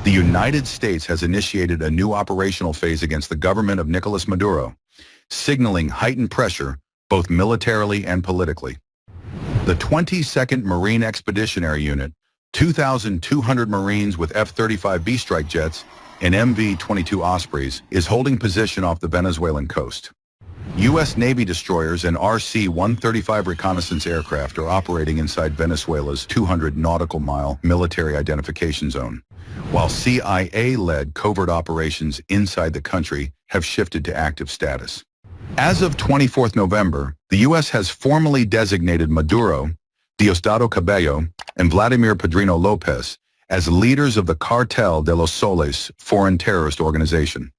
the United States has initiated a new operational phase against the government of Nicolas Maduro, signaling heightened pressure both militarily and politically. The 22nd Marine Expeditionary Unit, 2,200 Marines with F-35B strike jets and MV-22 Ospreys, is holding position off the Venezuelan coast. U.S. Navy destroyers and RC-135 reconnaissance aircraft are operating inside Venezuela's 200 nautical mile military identification zone, while CIA-led covert operations inside the country have shifted to active status. As of 24th November, the U.S. has formally designated Maduro, Diosdado Cabello, and Vladimir Padrino Lopez as leaders of the Cartel de los Soles foreign terrorist organization.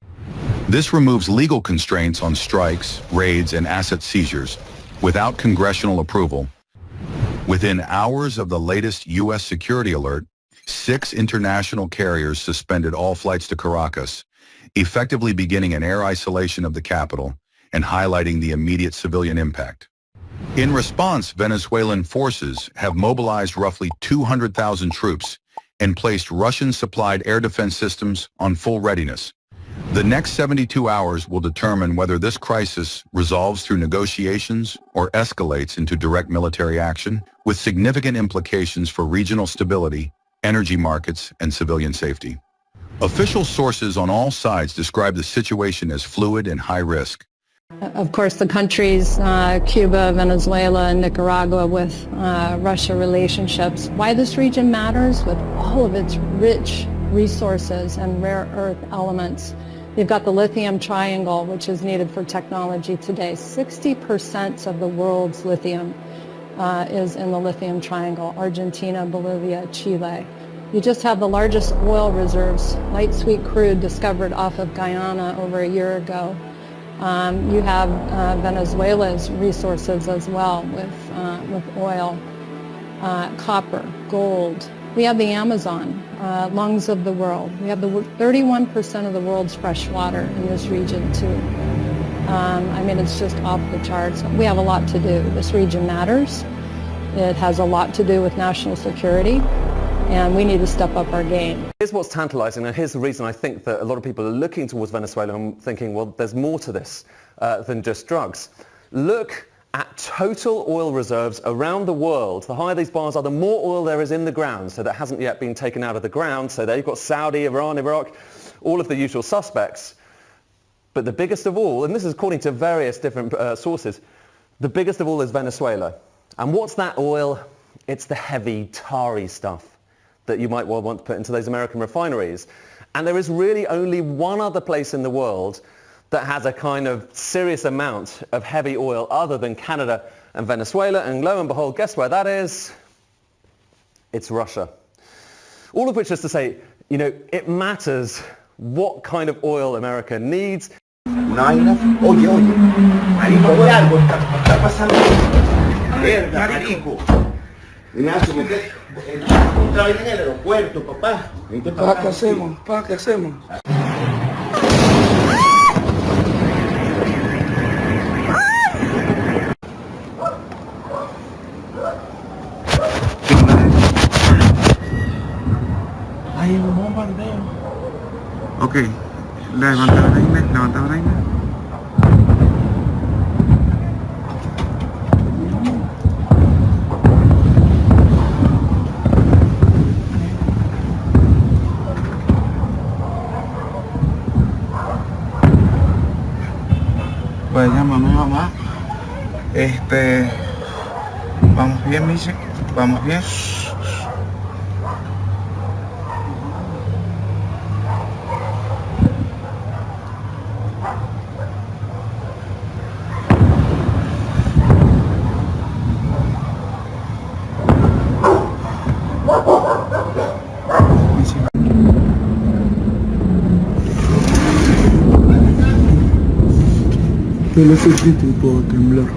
This removes legal constraints on strikes, raids, and asset seizures without congressional approval. Within hours of the latest U.S. security alert, 6 international carriers suspended all flights to Caracas, effectively beginning an air isolation of the capital and highlighting the immediate civilian impact. In response, Venezuelan forces have mobilized roughly 200,000 troops and placed Russian-supplied air defense systems on full readiness. The next 72 hours will determine whether this crisis resolves through negotiations or escalates into direct military action, with significant implications for regional stability, energy markets, and civilian safety. Official sources on all sides describe the situation as fluid and high risk. Of course, the countries, Cuba, Venezuela, and Nicaragua with Russia relationships. Why this region matters, with all of its rich resources and rare earth elements. You've got the lithium triangle, which is needed for technology today. 60% of the world's lithium is in the lithium triangle: Argentina, Bolivia, Chile. You just have the largest oil reserves, light sweet crude, discovered off of Guyana over a year ago. You have Venezuela's resources as well, with oil, copper, gold. We have the Amazon, lungs of the world. We have the 31% of the world's fresh water in this region too. I mean, it's just off the charts. We have a lot to do. This region matters. It has a lot to do with national security, and we need to step up our game. Here's what's tantalizing, and here's the reason I think that a lot of people are looking towards Venezuela and thinking, well, there's more to this than just drugs. Look at total oil reserves around the world. The higher these bars are, the more oil there is in the ground, so that hasn't yet been taken out of the ground. So there you've got Saudi, Iran, Iraq, all of the usual suspects. But the biggest of all, and this is according to various different sources, the biggest of all is Venezuela. And what's that oil? It's the heavy, tarry stuff that you might well want to put into those American refineries. And there is really only one other place in the world that has a kind of serious amount of heavy oil other than Canada and Venezuela. And lo and behold, guess where that is? It's Russia. All of which is to say, you know, it matters what kind of oil America needs. Una vaina, oye, marico, por algo está pasando. Verga, marico. Ignacio, otra vez en el aeropuerto, papá. Pa, ¿qué hacemos? Pa, ¿qué hacemos? Hay un bombardeo. Ok, levanta la vaina, levanta la vaina. Pues llámame mamá. Vamos bien, Miche, vamos bien. Yo no soy crítico, puedo temblar.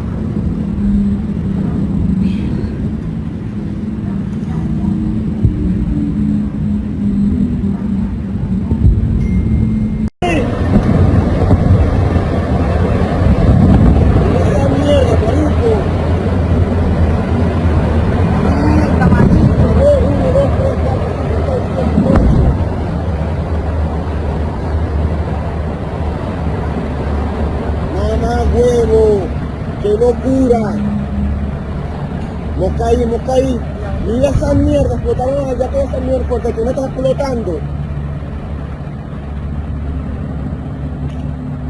locura! Mocaí. Mira esa mierda, explotaron allá toda esa mierda porque tú no estás explotando.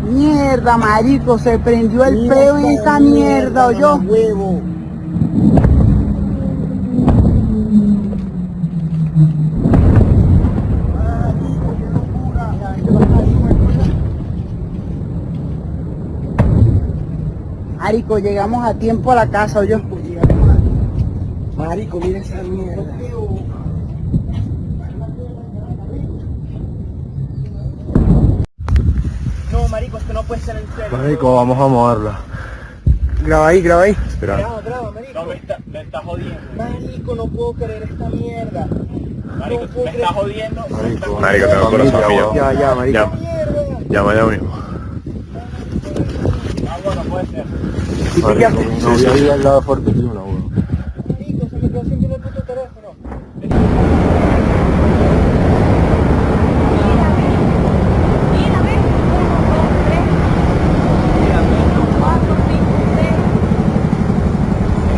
Mierda, marico, se prendió el peo en esa mierda, ¿oyó? Huevo. Marico, llegamos a tiempo a la casa, ¿oyó? Marico, mira esa mierda. No, marico, esto no puede ser en serio. Marico, vamos a moverla. Graba ahí. Espera. Graba, marico. No, me está jodiendo. Marico, no puedo creer esta mierda. Marico, me está jodiendo. Marico, tengo el corazón pillado. Ya, marico. Llama ya mismo. Agua no puede ser. Marico, mi novia vive al lado de Fortuna, weón. Marico, se me quedó sin el puto teléfono.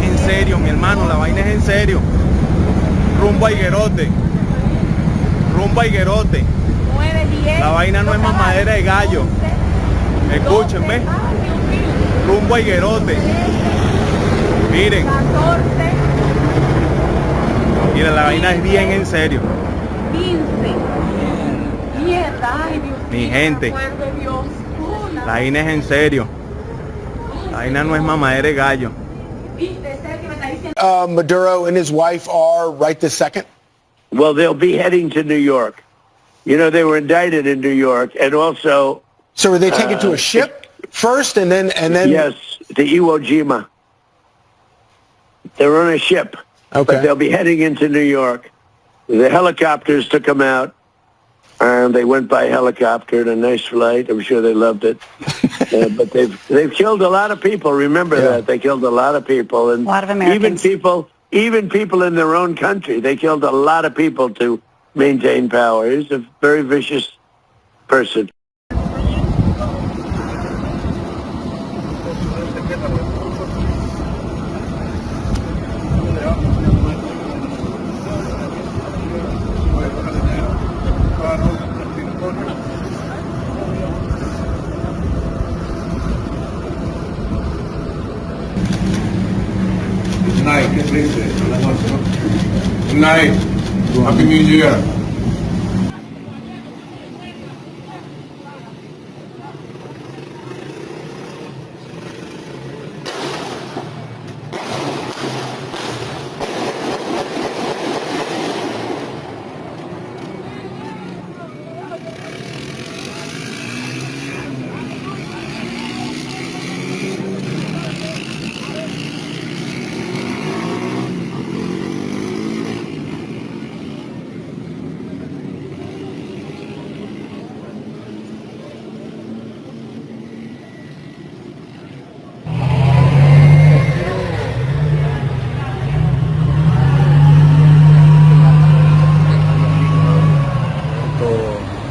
Es en serio, mi hermano, la vaina es en serio. Rumbo a Higuerote. La vaina no es mamadera de gallo. Escúchenme. Rumbo a Higuerote. Miren. Miren, la vaina es bien en serio. Mi gente. La vaina es en serio. La vaina no es mamadera de gallo. Maduro and his wife are right this second? Well, they'll be heading to New York. You know, they were indicted in New York, and also So were they taken to a ship first and then yes, to Iwo Jima. They're on a ship, Okay. but they'll be heading into New York. The helicopters took them out, and they went by helicopter in a nice flight. I'm sure they loved it. But they've killed a lot of people. Remember that they killed a lot of people, and A lot of Americans. even people in their own country. They killed a lot of people to maintain power. He's a very vicious person. Night, qué triste. Good night. Happy New Year.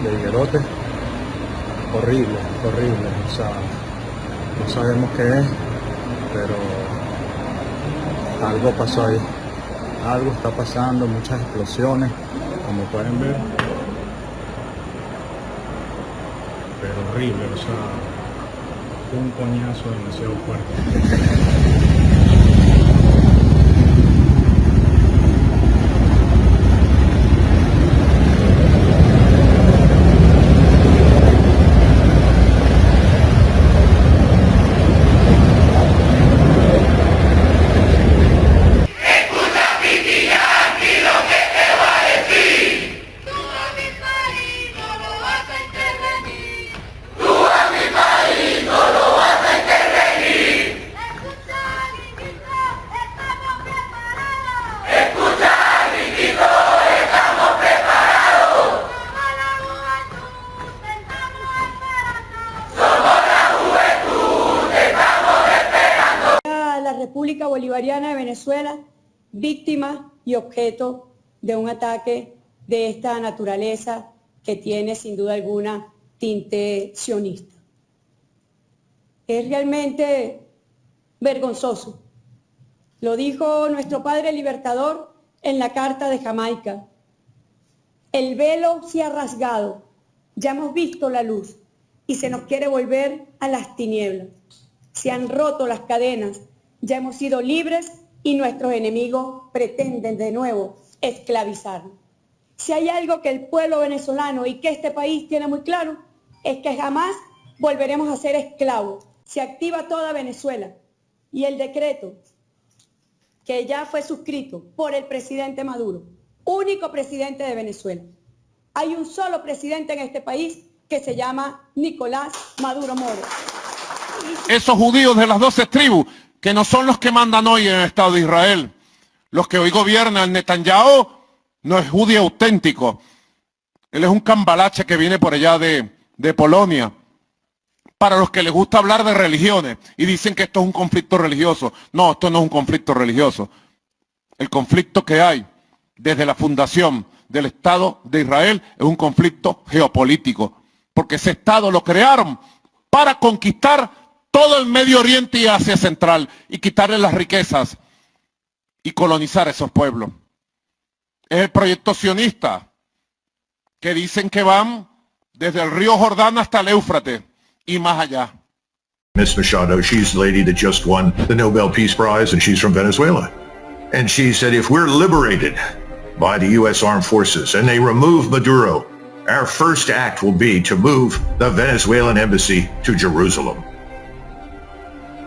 De Higuerote, horrible, o sea, no sabemos qué es, pero algo pasó ahí, algo está pasando, muchas explosiones, como pueden ver, pero horrible, o sea, un coñazo demasiado fuerte. La República Bolivariana de Venezuela, víctima y objeto de un ataque de esta naturaleza que tiene sin duda alguna tinte sionista. Es realmente vergonzoso. Lo dijo nuestro padre libertador en la Carta de Jamaica. El velo se ha rasgado, ya hemos visto la luz y se nos quiere volver a las tinieblas. Se han roto las cadenas, ya hemos sido libres y nuestros enemigos pretenden de nuevo esclavizarnos. Si hay algo que el pueblo venezolano y que este país tiene muy claro, es que jamás volveremos a ser esclavos. Se activa toda Venezuela y el decreto que ya fue suscrito por el presidente Maduro, único presidente de Venezuela. Hay un solo presidente en este país que se llama Nicolás Maduro Moro. Esos judíos de las 12 tribus, que no son los que mandan hoy en el Estado de Israel, los que hoy gobiernan, Netanyahu no es judío auténtico. Él es un cambalache que viene por allá de Polonia. Para los que les gusta hablar de religiones y dicen que esto es un conflicto religioso. No, esto no es un conflicto religioso. El conflicto que hay desde la fundación del Estado de Israel es un conflicto geopolítico. Porque ese Estado lo crearon para conquistar todo el Medio Oriente y Asia Central y quitarle las riquezas y colonizar esos pueblos. Es el proyecto sionista que dicen que van desde el río Jordán hasta el Éufrates y más allá. Ms. Machado, she's the lady that just won the Nobel Peace Prize, and she's from Venezuela. And she said, if we're liberated by the U.S. Armed Forces and they remove Maduro, our first act will be to move the Venezuelan embassy to Jerusalem.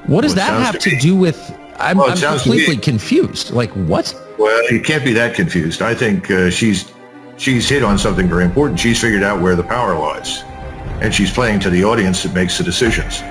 What does that have to do with... I'm completely confused. Like, what? Well, you can't be that confused. I think she's hit on something very important. She's figured out where the power lies. And she's playing to the audience that makes the decisions.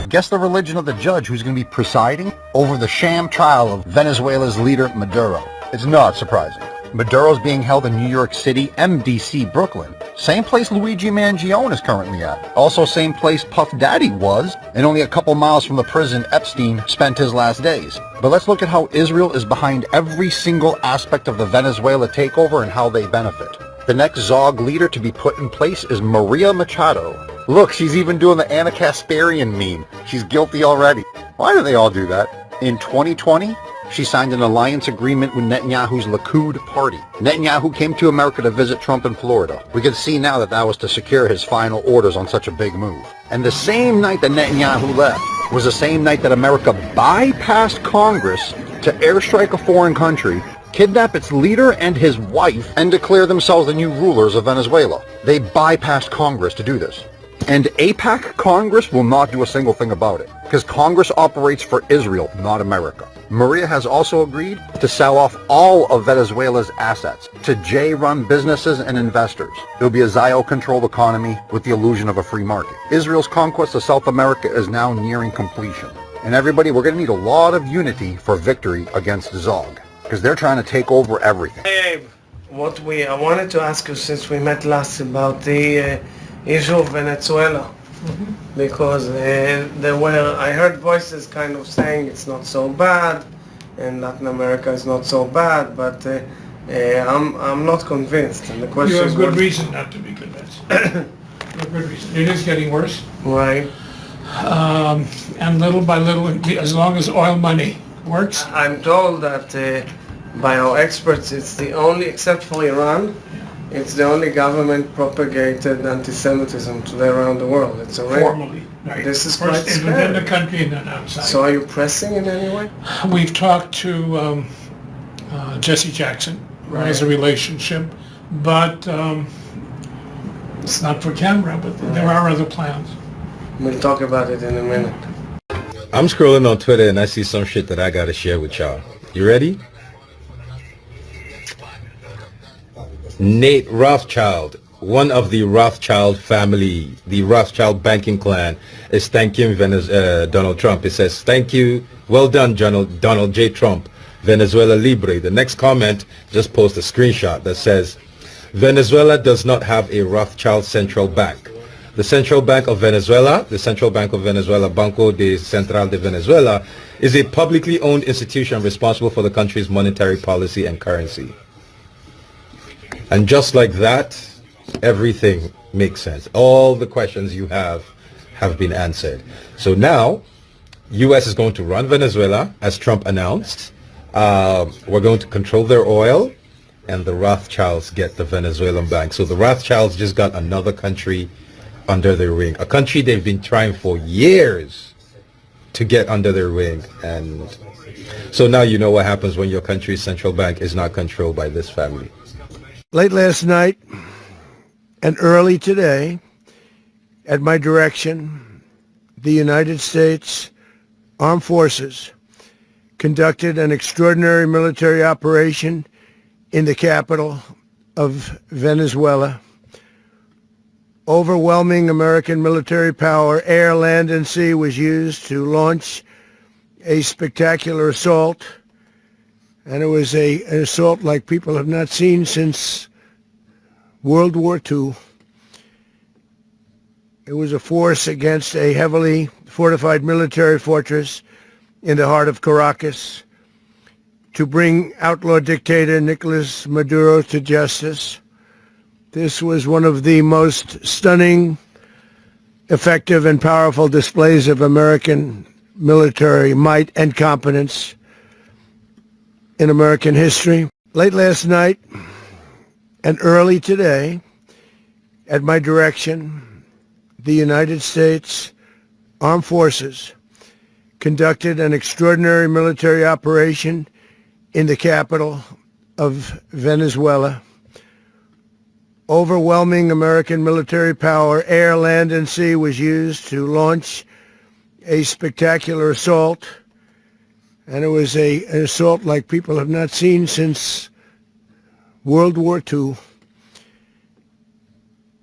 Guess the religion of the judge who's going to be presiding over the sham trial of Venezuela's leader, Maduro. It's not surprising. Maduro's being held in New York City, MDC, Brooklyn. Same place Luigi Mangione is currently at. Also same place Puff Daddy was, and only a couple miles from the prison Epstein spent his last days. But let's look at how Israel is behind every single aspect of the Venezuela takeover and how they benefit. The next ZOG leader to be put in place is Maria Machado. Look, she's even doing the Anna Kasparian meme. She's guilty already. Why do they all do that? In 2020, she signed an alliance agreement with Netanyahu's Likud party. Netanyahu came to America to visit Trump in Florida. We can see now that that was to secure his final orders on such a big move. And the same night that Netanyahu left was the same night that America bypassed Congress to airstrike a foreign country, kidnap its leader and his wife, and declare themselves the new rulers of Venezuela. They bypassed Congress to do this. And AIPAC Congress will not do a single thing about it, because Congress operates for Israel, not America. Maria has also agreed to sell off all of Venezuela's assets to J-run businesses and investors. It will be a Zio-controlled economy with the illusion of a free market. Israel's conquest of South America is now nearing completion. And everybody, we're going to need a lot of unity for victory against Zog, because they're trying to take over everything. Hey, Abe, I wanted to ask you since we met last about the issue of Venezuela, because I heard voices kind of saying it's not so bad, and Latin America is not so bad, but I'm not convinced. And the question you have is good reason not to be convinced. You have good reason. It is getting worse. Right. And little by little, as long as oil money works. I'm told that by our experts, it's the only, except for Iran, it's the only government-propagated anti-Semitism today around the world. It's already formally. Right. This is first quite within the country and then outside. So are you pressing in any way? We've talked to Jesse Jackson, who has a relationship, but it's not for camera, but there are other plans. We'll talk about it in a minute. I'm scrolling on Twitter and I see some shit that I gotta share with y'all. You ready? Nate Rothschild, one of the Rothschild family, the Rothschild banking clan, is thanking Donald Trump. It says, thank you, well done, Donald J. Trump, Venezuela Libre. The next comment just posts a screenshot that says, Venezuela does not have a Rothschild central bank. The Central Bank of Venezuela, Banco de Central de Venezuela, is a publicly owned institution responsible for the country's monetary policy and currency. And just like that, everything makes sense. All the questions you have been answered. So now, U.S. is going to run Venezuela, as Trump announced. We're going to control their oil, and the Rothschilds get the Venezuelan bank. So the Rothschilds just got another country under their wing, a country they've been trying for years to get under their wing. And so now you know what happens when your country's central bank is not controlled by this family. Late last night and early today, at my direction, the United States Armed Forces conducted an extraordinary military operation in the capital of Venezuela. Overwhelming American military power, air, land, and sea, was used to launch a spectacular assault. And it was an assault like people have not seen since World War II. It was a force against a heavily fortified military fortress in the heart of Caracas to bring outlaw dictator Nicolas Maduro to justice. This was one of the most stunning, effective, and powerful displays of American military might and competence in American history. Late last night and early today, at my direction, the United States Armed Forces conducted an extraordinary military operation in the capital of Venezuela. Overwhelming American military power, air, land, and sea, was used to launch a spectacular assault. And it was an assault like people have not seen since World War II.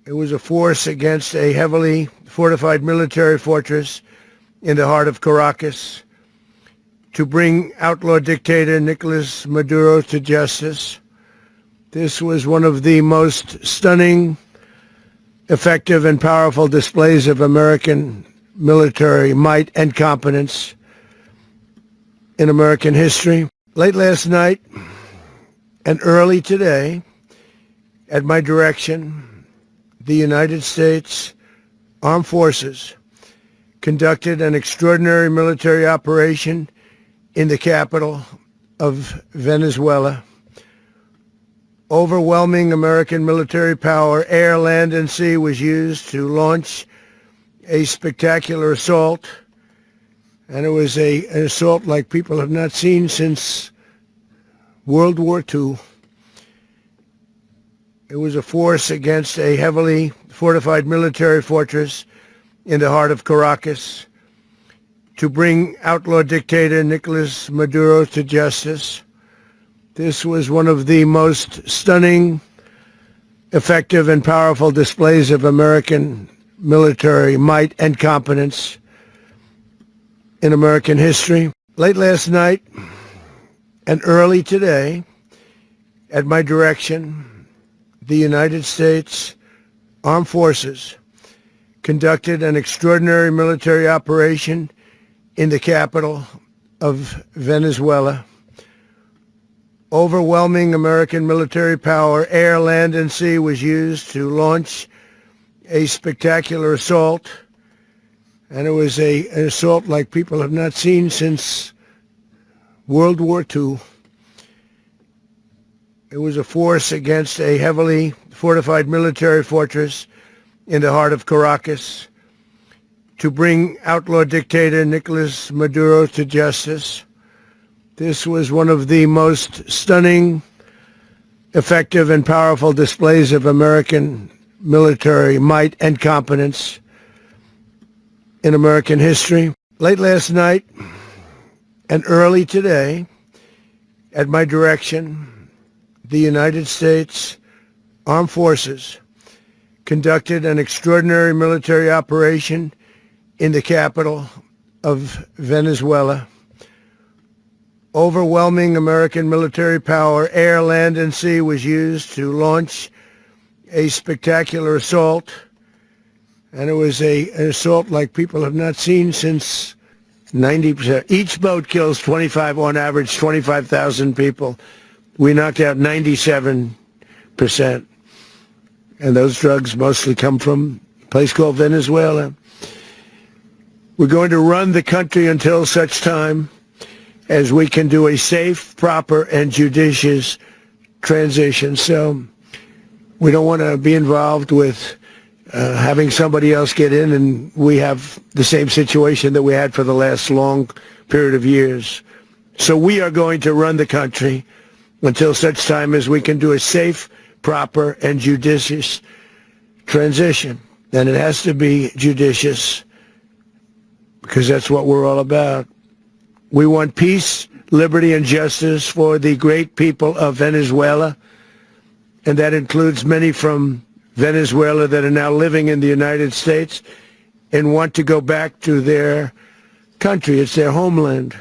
It was a force against a heavily fortified military fortress in the heart of Caracas to bring outlaw dictator Nicolas Maduro to justice. This was one of the most stunning, effective, and powerful displays of American military might and competence in American history. Late last night and early today, at my direction, the United States Armed Forces conducted an extraordinary military operation in the capital of Venezuela. Overwhelming American military power, air, land, and sea, was used to launch a spectacular assault. And it was an assault like people have not seen since World War II. It was a force against a heavily fortified military fortress in the heart of Caracas to bring outlaw dictator Nicolas Maduro to justice. This was one of the most stunning, effective, and powerful displays of American military might and competence in American history. Late last night and early today, at my direction, the United States Armed Forces conducted an extraordinary military operation in the capital of Venezuela. Overwhelming American military power, air, land, and sea, was used to launch a spectacular assault. And it was an assault like people have not seen since World War II. It was a force against a heavily fortified military fortress in the heart of Caracas to bring outlaw dictator Nicolas Maduro to justice. This was one of the most stunning, effective, and powerful displays of American military might and competence in American history. Late last night and early today, at my direction, the United States Armed Forces conducted an extraordinary military operation in the capital of Venezuela. Overwhelming American military power, air, land, and sea, was used to launch a spectacular assault. And it was an assault like people have not seen since 90%. Each boat kills 25, on average, 25,000 people. We knocked out 97%. And those drugs mostly come from a place called Venezuela. We're going to run the country until such time as we can do a safe, proper, and judicious transition. So we don't want to be involved with having somebody else get in and we have the same situation that we had for the last long period of years. So we are going to run the country until such time as we can do a safe, proper, and judicious transition. And it has to be judicious because that's what we're all about. We want peace, liberty, and justice for the great people of Venezuela, and that includes many from Venezuela that are now living in the United States and want to go back to their country. It's their homeland.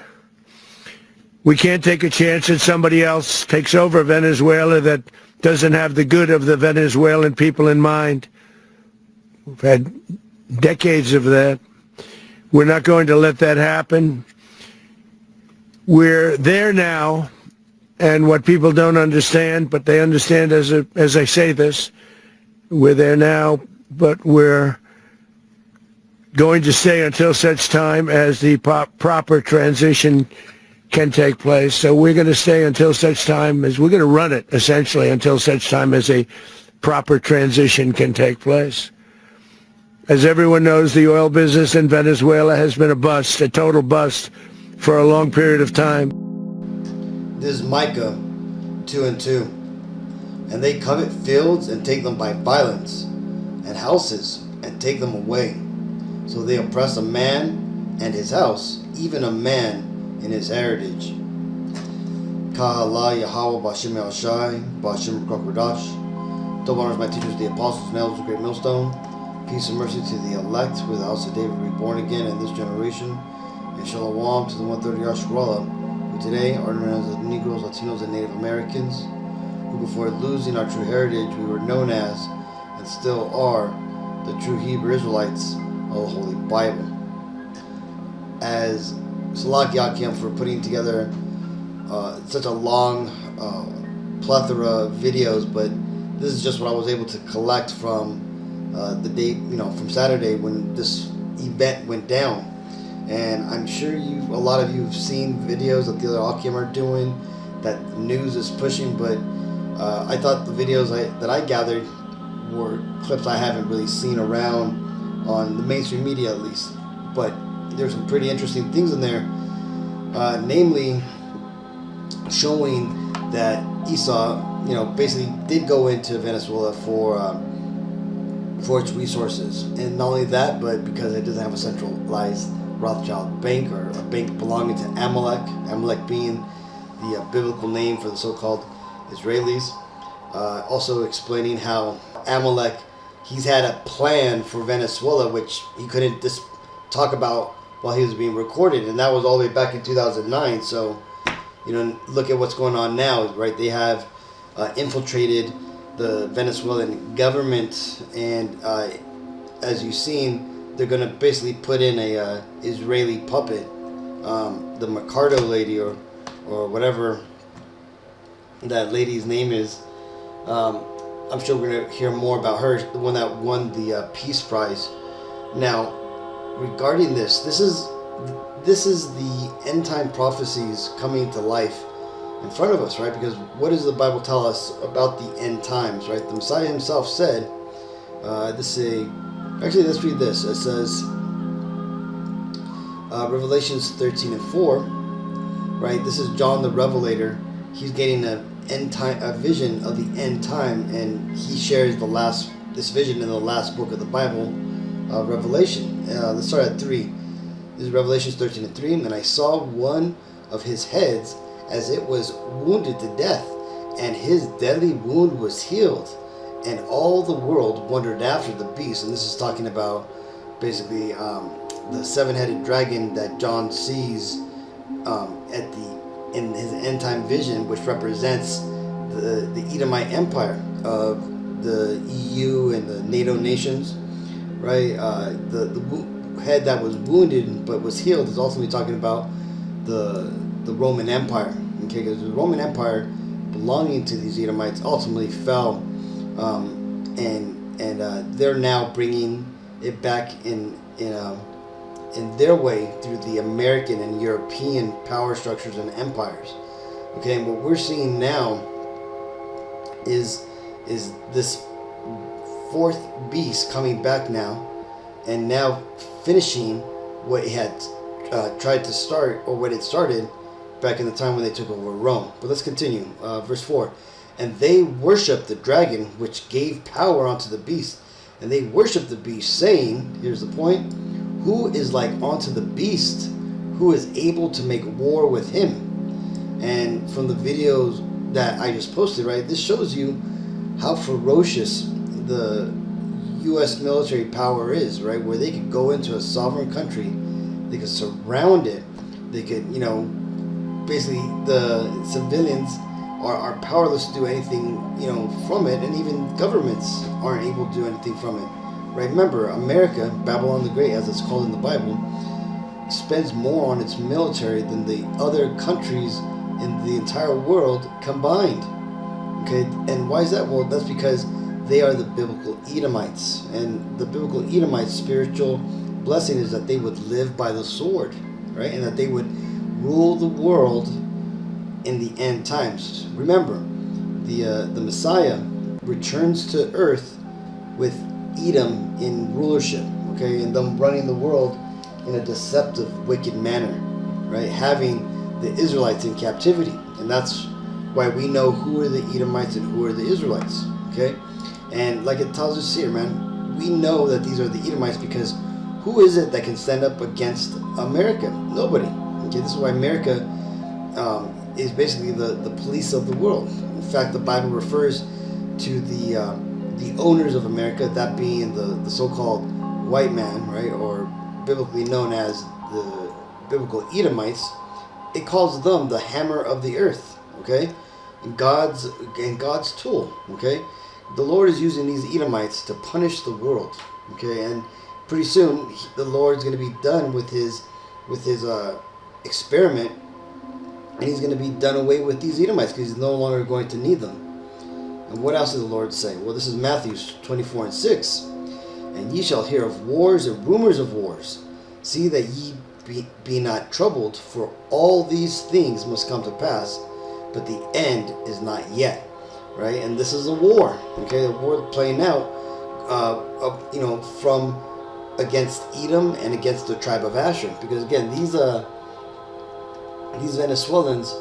We can't take a chance that somebody else takes over Venezuela that doesn't have the good of the Venezuelan people in mind. We've had decades of that. We're not going to let that happen. We're there now, and what people don't understand, but they understand as I say this, we're there now, but we're going to stay until such time as the proper transition can take place. So we're going to stay until such time as we're going to run it, essentially, until such time as a proper transition can take place. As everyone knows, the oil business in Venezuela has been a bust, a total bust, for a long period of time. This is Micah 2:2. And they covet fields and take them by violence, and houses and take them away. So they oppress a man and his house, even a man in his heritage. Kahala Yahweh Bashim Elshai, Bashim Krokodash. Double honors my teachers, the apostles and elders of Great Millstone. Peace and mercy to the elect, with the house of David reborn again in this generation. And Shalom to the 130 Yashkuala, who today are known as the Negroes, Latinos, and Native Americans, who before losing our true heritage, we were known as, and still are, the true Hebrew Israelites of the Holy Bible. As Salak Yakim for putting together such a long plethora of videos, but this is just what I was able to collect from the day, from Saturday when this event went down. And I'm sure a lot of you have seen videos that the other Akim are doing, that the news is pushing, but I thought the videos that I gathered were clips I haven't really seen around on the mainstream media, at least. But there's some pretty interesting things in there, namely showing that Esau, basically did go into Venezuela for its resources. And not only that, but because it doesn't have a centralized Rothschild bank, or a bank belonging to Amalek being the biblical name for the so-called Israelis. Also explaining how Amalek, he's had a plan for Venezuela, which he couldn't just talk about while he was being recorded, and that was all the way back in 2009. So, look at what's going on now, right? They have infiltrated the Venezuelan government, and as you've seen, they're going to basically put in a Israeli puppet, the Mercado lady, or whatever that lady's name is. I'm sure we're going to hear more about her, the one that won the Peace Prize. Now, regarding this is the end time prophecies coming to life in front of us, right? Because what does the Bible tell us about the end times, right? The Messiah himself said, let's read this. It says, Revelations 13:4, right? This is John the Revelator. He's getting a vision of the end time, and he shares this vision in the last book of the Bible, Revelation. Let's start at 3. This is Revelations 13:3. And I saw one of his heads as it was wounded to death, and his deadly wound was healed, and all the world wondered after the beast. And this is talking about basically the seven-headed dragon that John sees in his end time vision, which represents the Edomite Empire of the EU and the NATO nations, right? The head that was wounded but was healed is ultimately talking about the Roman Empire, okay? Because the Roman Empire belonging to these Edomites ultimately fell, and they're now bringing it back in in their way through the American and European power structures and empires. Okay, and what we're seeing now is this fourth beast coming back now, and now finishing what it had tried to start, or what it started back in the time when they took over Rome. But let's continue. Verse 4. And they worshiped the dragon, which gave power unto the beast. And they worshiped the beast, saying, here's the point, who is like unto the beast, who is able to make war with him? And from the videos that I just posted, right, this shows you how ferocious the U.S. military power is, right, where they could go into a sovereign country, they could surround it, they could, you know, basically the civilians are powerless to do anything, you know, from it, and even governments aren't able to do anything from it, right? Remember, America, Babylon the Great, as it's called in the Bible, spends more on its military than the other countries in the entire world combined. Okay, and why is that? Well, that's because they are the biblical Edomites, and the biblical Edomites' spiritual blessing is that they would live by the sword, right, and that they would rule the world in the end times. Remember, the Messiah returns to earth with Edom in rulership, okay, and them running the world in a deceptive, wicked manner, right, having the Israelites in captivity. And that's why we know who are the Edomites and who are the Israelites, okay? And like it tells us here, man, we know that these are the Edomites because who is it that can stand up against America? Nobody. Okay, this is why America is basically the police of the world. In fact, the Bible refers to the owners of America, that being the so-called white man, right, or biblically known as the biblical Edomites. It calls them the hammer of the earth, okay, and God's tool, okay. The Lord is using these Edomites to punish the world, okay, and pretty soon the Lord's going to be done with his experiment, and he's going to be done away with these Edomites because he's no longer going to need them. And what else does the Lord say? Well, this is Matthew 24:6. And ye shall hear of wars and rumors of wars. See that ye be not troubled, for all these things must come to pass, but the end is not yet. Right? And this is a war. Okay, the war playing out, you know, from against Edom and against the tribe of Asher. Because again, these Venezuelans,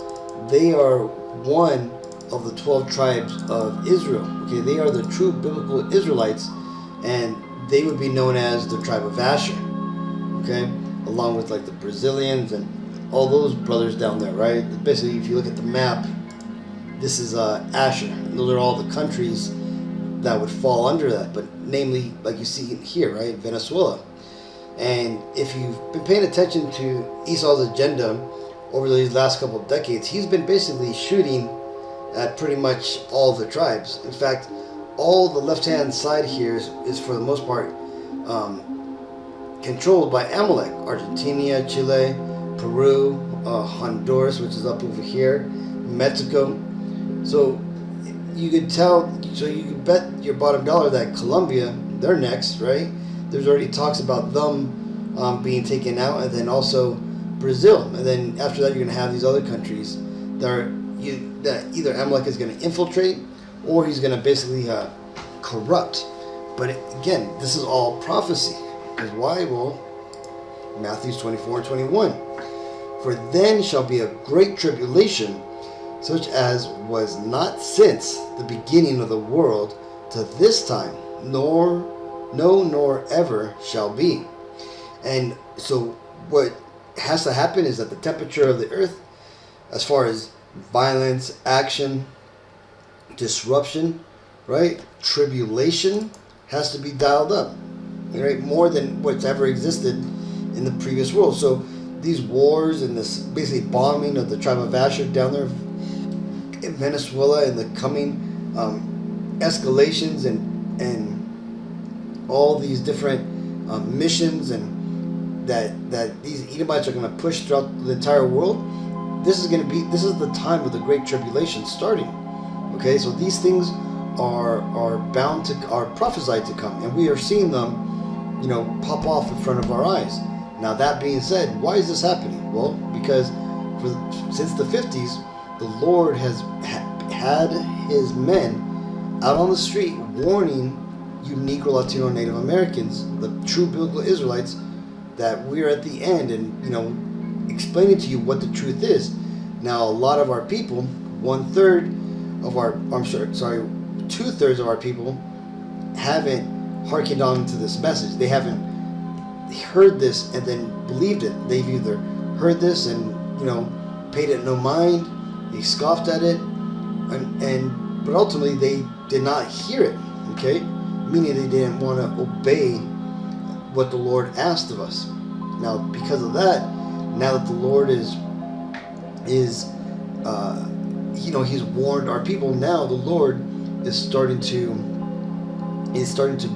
they are one of the 12 tribes of Israel. Okay, they are the true biblical Israelites, and they would be known as the tribe of Asher. Okay, along with like the Brazilians and all those brothers down there, right? Basically, if you look at the map, this is Asher. And those are all the countries that would fall under that, but namely, like you see here, right, Venezuela. And if you've been paying attention to Esau's agenda over these last couple of decades, he's been basically shooting at pretty much all the tribes. In fact, all the left-hand side here is for the most part controlled by Amalek. Argentina, Chile, Peru, Honduras, which is up over here, Mexico. So you could tell, so you could bet your bottom dollar that Colombia, they're next, right? There's already talks about them being taken out, and then also Brazil. And then after that, you're going to have these other countries that either Amalek is going to infiltrate, or he's going to basically corrupt. But again, this is all prophecy. Because why? Well, Matthew 24:21. For then shall be a great tribulation, such as was not since the beginning of the world to this time, nor ever shall be. And so what has to happen is that the temperature of the earth, as far as violence, action, disruption, right, tribulation, has to be dialed up, right, more than what's ever existed in the previous world. So these wars and this basically bombing of the tribe of Asher down there in Venezuela, and the coming escalations and all these different missions and that these Edomites are going to push throughout the entire world, this is the time of the Great Tribulation starting. Okay, so these things are prophesied to come, and we are seeing them, you know, pop off in front of our eyes. Now that being said, why is this happening? Well, because since the 50s, the Lord has had his men out on the street warning you Negro, Latino, Native Americans, the true biblical Israelites, that we're at the end, and explaining to you what the truth is. Now, a lot of our people, 2/3 of our people haven't hearkened on to this message. They haven't heard this and then believed it. They've either heard this and paid it no mind, they scoffed at it, but ultimately they did not hear it. Okay, meaning they didn't want to obey what the Lord asked of us. Now, because of that, now that the Lord is he's warned our people. Now the Lord is starting to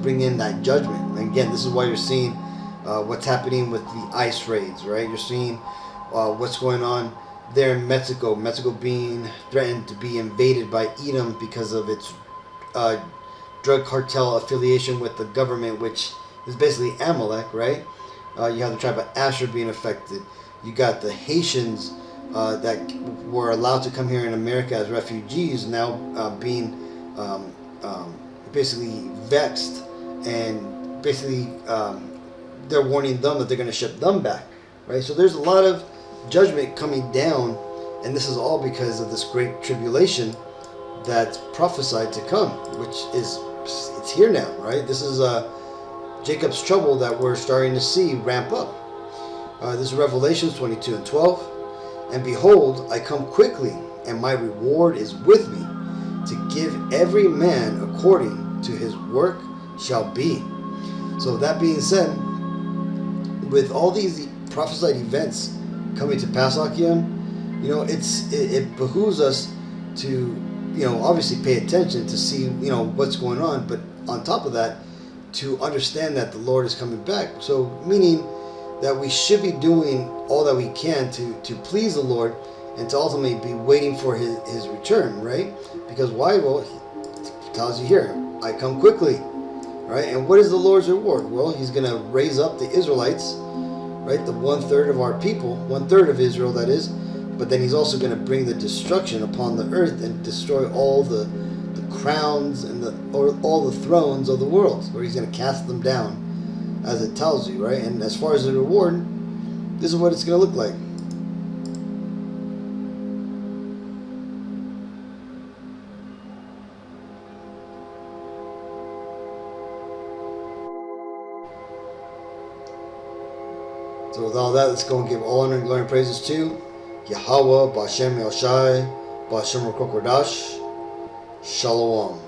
bring in that judgment. And again, this is why you're seeing what's happening with the ICE raids, right? You're seeing what's going on there in Mexico. Mexico being threatened to be invaded by Edom because of its drug cartel affiliation with the government, which is basically Amalek, right? You have the tribe of Asher being affected. You got the Haitians that were allowed to come here in America as refugees now being basically vexed, and basically they're warning them that they're going to ship them back, right? So there's a lot of judgment coming down, and this is all because of this great tribulation that's prophesied to come, which is it's here now, right? This is Jacob's trouble that we're starting to see ramp up. This is Revelations 22:12. And behold, I come quickly, and my reward is with me, to give every man according to his work shall be. So that being said, with all these prophesied events coming to pass, Akim, it behooves us to, obviously pay attention to see, what's going on, but on top of that, to understand that the Lord is coming back. So meaning that we should be doing all that we can to please the Lord, and to ultimately be waiting for his return, right? Because why? Well, he tells you here, I come quickly, right? And what is the Lord's reward? Well, he's going to raise up the Israelites, right? The 1/3 of our people, 1/3 of Israel, that is. But then he's also going to bring the destruction upon the earth and destroy all the crowns and all the thrones of the world, where he's going to cast them down, as it tells you, right? And as far as the reward, this is what it's going to look like. So with all that, let's go and give all honor and glory and praises to Yahweh, Ba'Shem Elshai, Ba'Shem Rokokodash, Shalom.